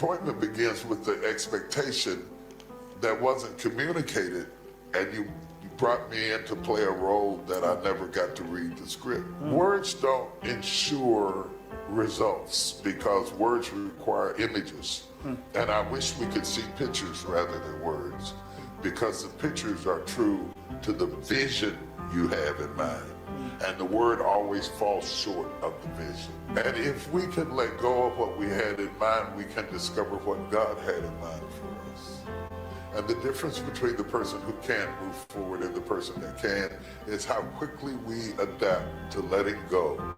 disappointment begins with the expectation that wasn't communicated, and you brought me in to play a role that I never got to read the script. Words don't ensure results because words require images. And I wish we could see pictures rather than words, because the pictures are true to the vision you have in mind. And the word always falls short of the vision. And if we can let go of what we had in mind, we can discover what God had in mind for us. And the difference between the person who can't move forward and the person that can is how quickly we adapt to letting go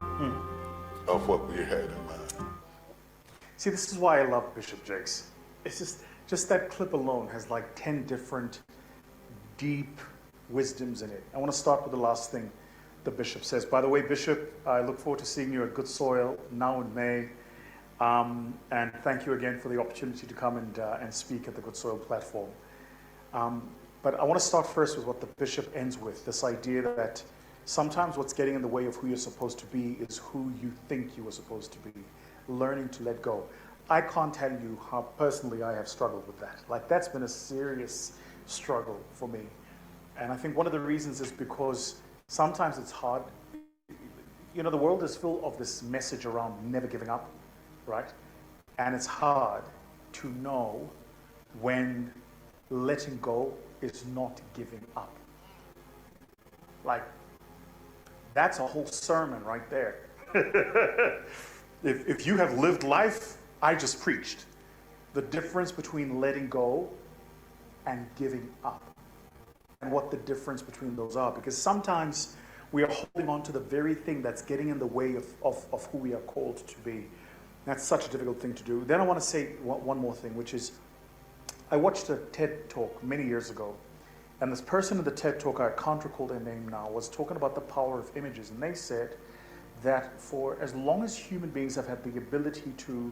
of what we had in mind. See, this is why I love Bishop Jakes. It's just that clip alone has like 10 different deep wisdoms in it. I want to start with the last thing the Bishop says. By the way, Bishop, I look forward to seeing you at Good Soil now in May. And thank you again for the opportunity to come and speak at the Good Soil platform. But I want to start first with what the Bishop ends with, this idea that sometimes what's getting in the way of who you're supposed to be is who you think you are supposed to be. Learning to let go. I can't tell you how personally I have struggled with that. Like, that's been a serious struggle for me. And I think one of the reasons is because sometimes it's hard. You know, the world is full of this message around never giving up, right? And it's hard to know when letting go is not giving up. Like, that's a whole sermon right there. If you have lived life, I just preached. The difference between letting go and giving up. And what the difference between those are. Because sometimes we are holding on to the very thing that's getting in the way of who we are called to be. That's such a difficult thing to do. Then I want to say one more thing, which is, I watched a TED Talk many years ago. And this person in the TED Talk, I can't recall their name now, was talking about the power of images. And they said that for as long as human beings have had the ability to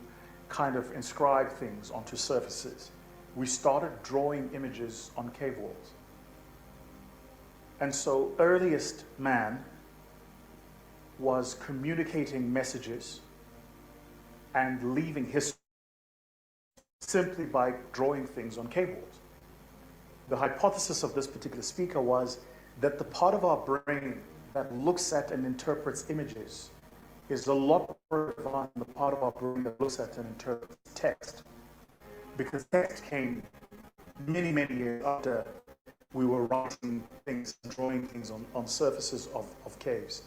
kind of inscribe things onto surfaces, we started drawing images on cave walls. And so earliest man was communicating messages and leaving history simply by drawing things on cave walls. The hypothesis of this particular speaker was that the part of our brain that looks at and interprets images is a lot more advanced than the part of our brain that looks at and interprets text. Because text came many, many years after we were writing things and drawing things on surfaces of caves.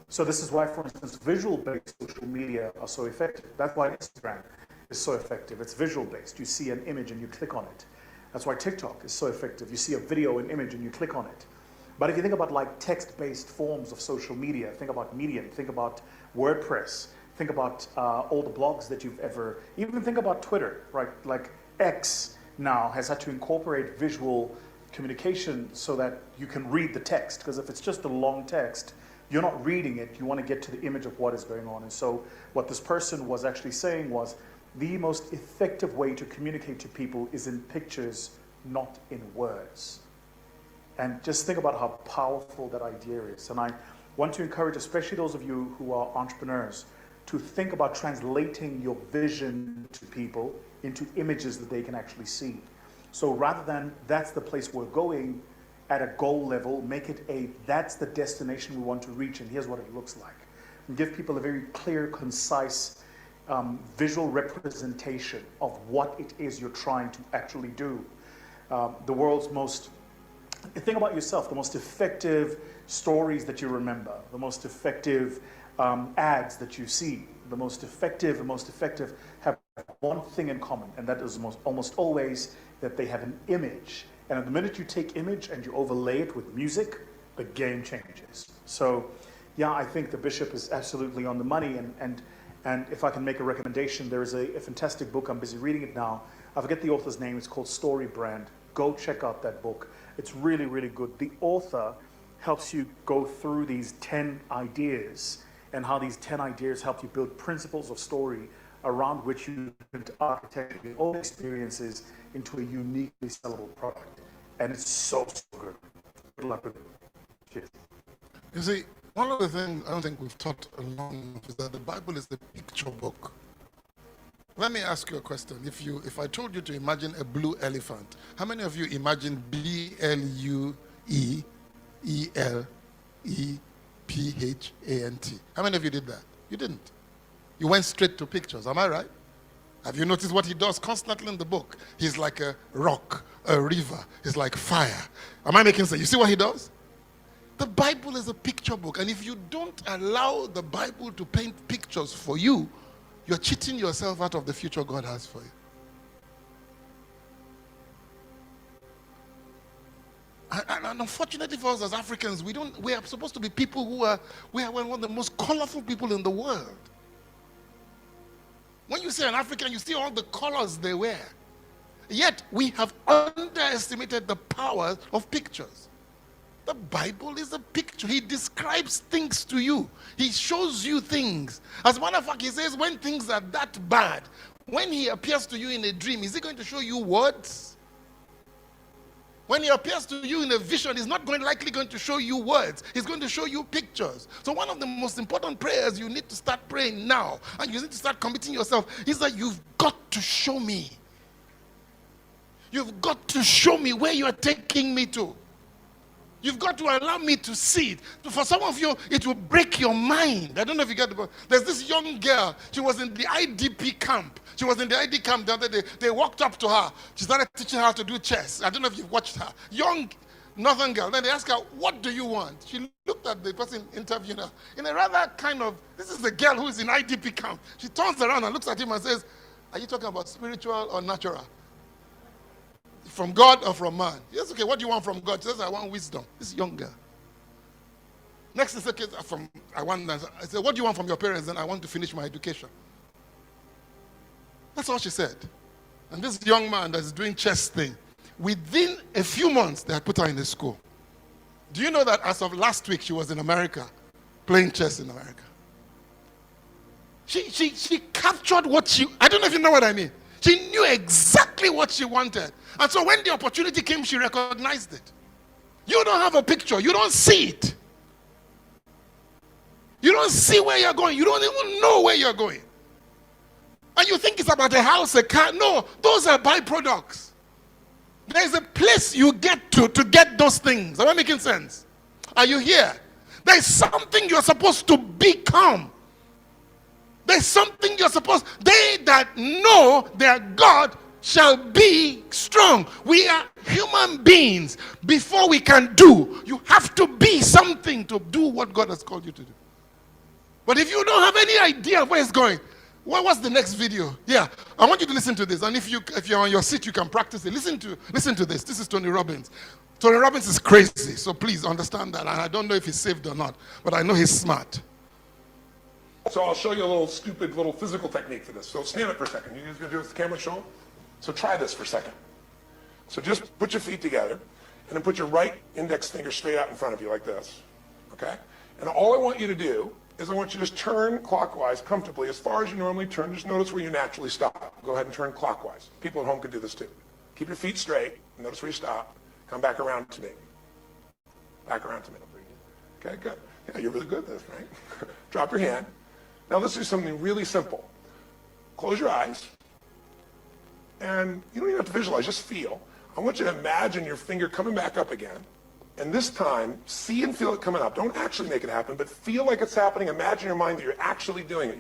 So this is why, for instance, visual-based social media are so effective. That's why Instagram is so effective. It's visual-based. You see an image and you click on it. That's why TikTok is so effective. You see a video, an image, and you click on it. But if you think about like text-based forms of social media, think about Medium, think about WordPress, think about all the blogs that you've ever, even think about Twitter, right? Like X now has had to incorporate visual communication so that you can read the text. Because if it's just a long text, you're not reading it, you want to get to the image of what is going on. And so what this person was actually saying was, the most effective way to communicate to people is in pictures, not in words. And just think about how powerful that idea is. And I want to encourage, especially those of you who are entrepreneurs, to think about translating your vision to people into images that they can actually see. So rather than that's the place we're going at a goal level, make it that's the destination we want to reach, and here's what it looks like. And give people a very clear, concise, visual representation of what it is you're trying to actually do. The world's most, think about yourself, the most effective stories that you remember, the most effective ads that you see, the most effective have one thing in common, and that is almost always that they have an image. And the minute you take image and you overlay it with music, the game changes. So yeah, I think the Bishop is absolutely on the money, and if I can make a recommendation, there is a fantastic book, I'm busy reading it now. I forget the author's name, it's called Story Brand. Go check out that book. It's really, really good. The author helps you go through these 10 ideas and how these 10 ideas help you build principles of story around which you can architect your own experiences into a uniquely sellable product. And it's so, so good. Good luck with it. Cheers. You see, one of the things I don't think we've taught along is that the Bible is the picture book Let me ask you a question. If I told you to imagine a blue elephant, how many of you imagine BLUEELEPHANT? How many of you did that? You didn't. You went straight to pictures. Am I right? Have you noticed what he does constantly in the book? He's like a rock, a river. He's like fire. Am I making sense? You see what he does? The Bible is a picture book, and if you don't allow the Bible to paint pictures for you, you're cheating yourself out of the future God has for you. And unfortunately for us as Africans, we are supposed to be people we are one of the most colorful people in the world. When you see an African, you see all the colors they wear. Yet we have underestimated the power of pictures. The Bible is a picture. He describes things to you. He shows you things. As a matter of fact, he says when things are that bad, when he appears to you in a dream, is he going to show you words? When he appears to you in a vision, he's not likely going to show you words. He's going to show you pictures. So one of the most important prayers you need to start praying now, and you need to start committing yourself, is that you've got to show me. You've got to show me where you are taking me to. You've got to allow me to see it. For some of you, it will break your mind. I don't know if you get the point. There's this young girl. She was in the IDP camp. She was in the ID camp the other day. They walked up to her. She started teaching her how to do chess. I don't know if you've watched her. Young northern girl. Then they asked her, what do you want? She looked at the person interviewing her in a rather kind of, this is the girl who is in IDP camp. She turns around and looks at him and says, are you talking about spiritual or natural? From God or from man? Yes, okay, what do you want from God? She says, I want wisdom. This young girl. Next is okay, I said, what do you want from your parents? Then I want to finish my education. That's all she said. And this young man that is doing chess thing, within a few months, they had put her in a school. Do you know that as of last week, she was in America, playing chess in America? She captured what I don't know if you know what I mean. She knew exactly what she wanted. And so when the opportunity came, she recognized it. You don't have a picture. You don't see it. You don't see where you're going. You don't even know where you're going. And you think it's about a house, a car. No, those are byproducts. There's a place you get to get those things. Am I making sense? Are you here? There's something you're supposed to become. There's something you're supposed, they that know their God shall be strong. We are human beings. Before we can do, you have to be something to do what God has called you to do. But if you don't have any idea of where it's going, what's the next video? Yeah, I want you to listen to this. And if you're on your seat, you can practice it. Listen to this. This is Tony Robbins. Tony Robbins is crazy, so please understand that. And I don't know if he's saved or not, but I know he's smart. So I'll show you a little stupid little physical technique for this. So stand up for a second. You guys gonna do it with the camera show? So try this for a second. So just put your feet together and then put your right index finger straight out in front of you like this. Okay? And all I want you to do is I want you to just turn clockwise comfortably as far as you normally turn. Just notice where you naturally stop. Go ahead and turn clockwise. People at home can do this too. Keep your feet straight. Notice where you stop. Come back around to me. Back around to me. Okay, good. Yeah, you're really good at this, right? Drop your hand. Now let's do something really simple. Close your eyes. And you don't even have to visualize, just feel. I want you to imagine your finger coming back up again. And this time, see and feel it coming up. Don't actually make it happen, but feel like it's happening. Imagine in your mind that you're actually doing it.